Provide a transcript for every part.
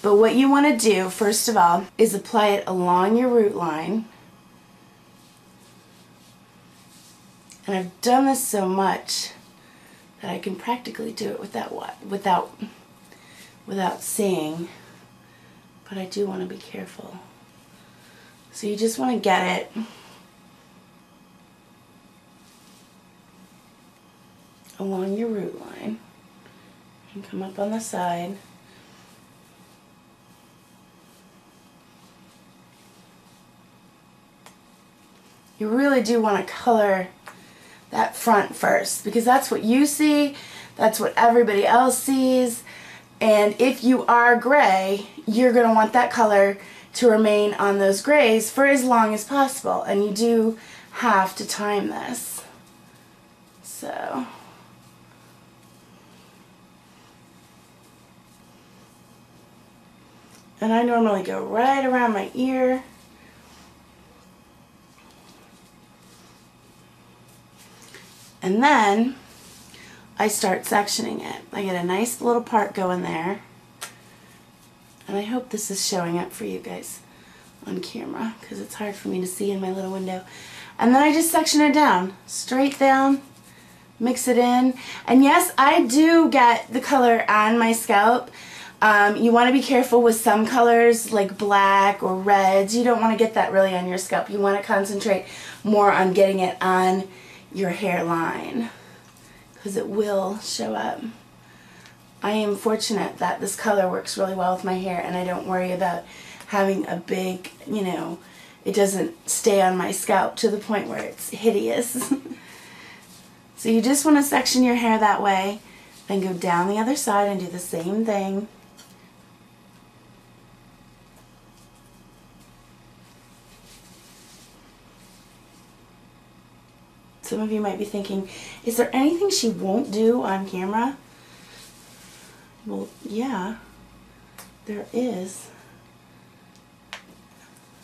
But what you want to do, first of all, is apply it along your root line. And I've done this so much that I can practically do it without seeing. But I do want to be careful. So you just want to get it along your root line and come up on the side. You really do want to color that front first, because that's what you see, that's what everybody else sees, and if you are gray, you're going to want that color to remain on those grays for as long as possible, and you do have to time this. So and I normally go right around my ear. And then I start sectioning it. I get a nice little part going there. And I hope this is showing up for you guys on camera, because it's hard for me to see in my little window. And then I just section it down, straight down, mix it in. And yes, I do get the color on my scalp. You want to be careful with some colors like black or reds. You don't want to get that really on your scalp. You want to concentrate more on getting it on your hairline, because it will show up. I am fortunate that this color works really well with my hair, and I don't worry about having a big, you know, it doesn't stay on my scalp to the point where it's hideous. So you just want to section your hair that way, then go down the other side and do the same thing. Some of you might be thinking, is there anything she won't do on camera? Well, yeah, there is.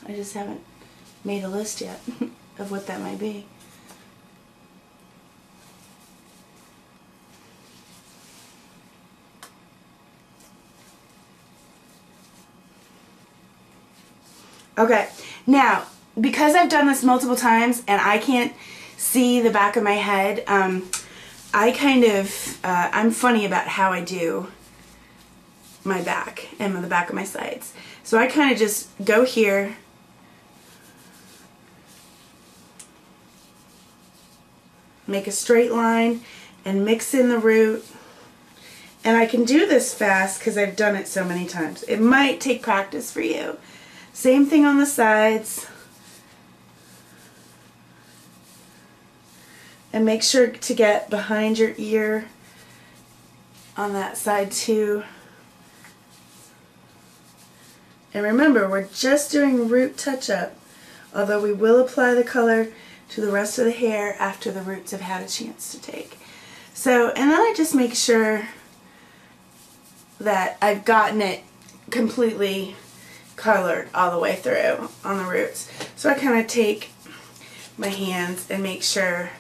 I just haven't made a list yet of what that might be. Okay, now, because I've done this multiple times and I can't see the back of my head, I kind of, I'm funny about how I do my back and the back of my sides. So I kind of just go here, make a straight line, and mix in the root. And I can do this fast because I've done it so many times. It might take practice for you. Same thing on the sides. And make sure to get behind your ear on that side too. And remember, we're just doing root touch-up, although we will apply the color to the rest of the hair after the roots have had a chance to take. So, and then I just make sure that I've gotten it completely colored all the way through on the roots. So I kind of take my hands and make sure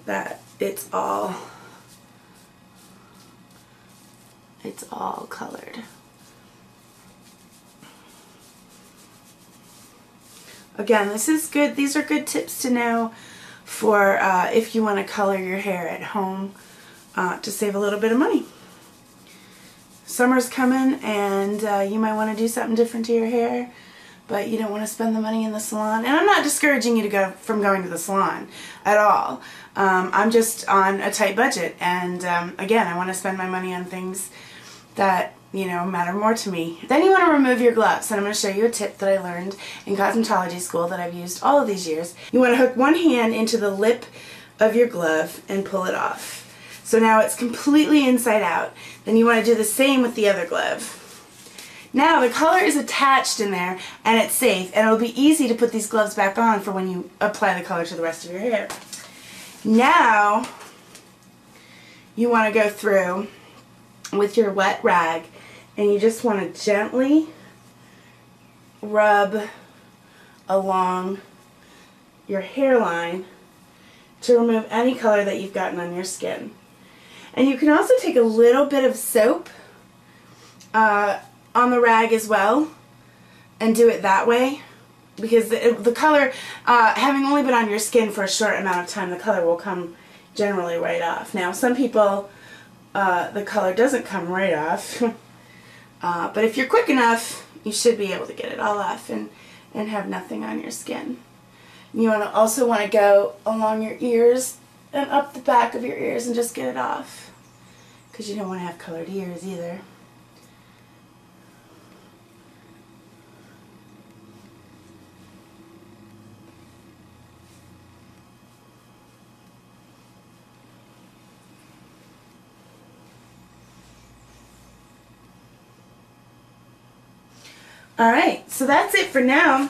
that it's all colored. Again, this is good. These are good tips to know for if you want to color your hair at home to save a little bit of money. Summer's coming, and you might want to do something different to your hair, but you don't want to spend the money in the salon. And I'm not discouraging you to go from going to the salon at all. I'm just on a tight budget, and again, I want to spend my money on things that, you know, matter more to me. Then you want to remove your gloves, and I'm going to show you a tip that I learned in cosmetology school that I've used all of these years. You want to hook one hand into the lip of your glove and pull it off. So now it's completely inside out. Then you want to do the same with the other glove. Now the color is attached in there and it's safe, and it'll be easy to put these gloves back on for when you apply the color to the rest of your hair. Now you want to go through with your wet rag, and you just want to gently rub along your hairline to remove any color that you've gotten on your skin. And you can also take a little bit of soap on the rag as well and do it that way, because the color, having only been on your skin for a short amount of time, the color will come generally right off. Now some people, the color doesn't come right off, but if you're quick enough, you should be able to get it all off and have nothing on your skin. You also want to go along your ears and up the back of your ears and just get it off, because you don't want to have colored ears either. Alright, so that's it for now.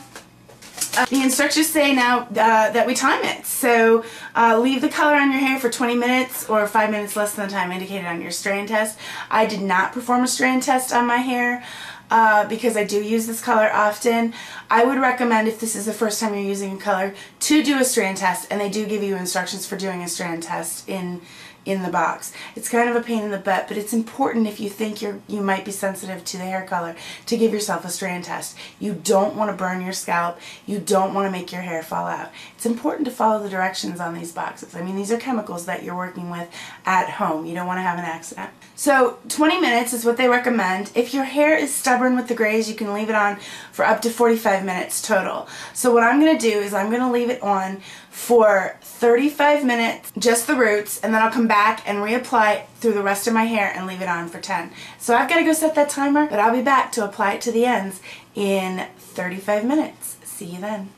The instructions say now that we time it. So leave the color on your hair for 20 minutes or 5 minutes less than the time indicated on your strand test. I did not perform a strand test on my hair because I do use this color often. I would recommend, if this is the first time you're using a color, to do a strand test, and they do give you instructions for doing a strand test in the box. It's kind of a pain in the butt, but it's important if you think you might be sensitive to the hair color to give yourself a strand test. You don't want to burn your scalp. You don't want to make your hair fall out. It's important to follow the directions on these boxes. I mean, these are chemicals that you're working with at home. You don't want to have an accident. So 20 minutes is what they recommend. If your hair is stubborn with the grays, you can leave it on for up to 45 minutes total. So what I'm going to do is I'm going to leave it on for 35 minutes, just the roots, and then I'll come back and reapply it through the rest of my hair and leave it on for 10. So I've got to go set that timer, but I'll be back to apply it to the ends in 35 minutes. See you then.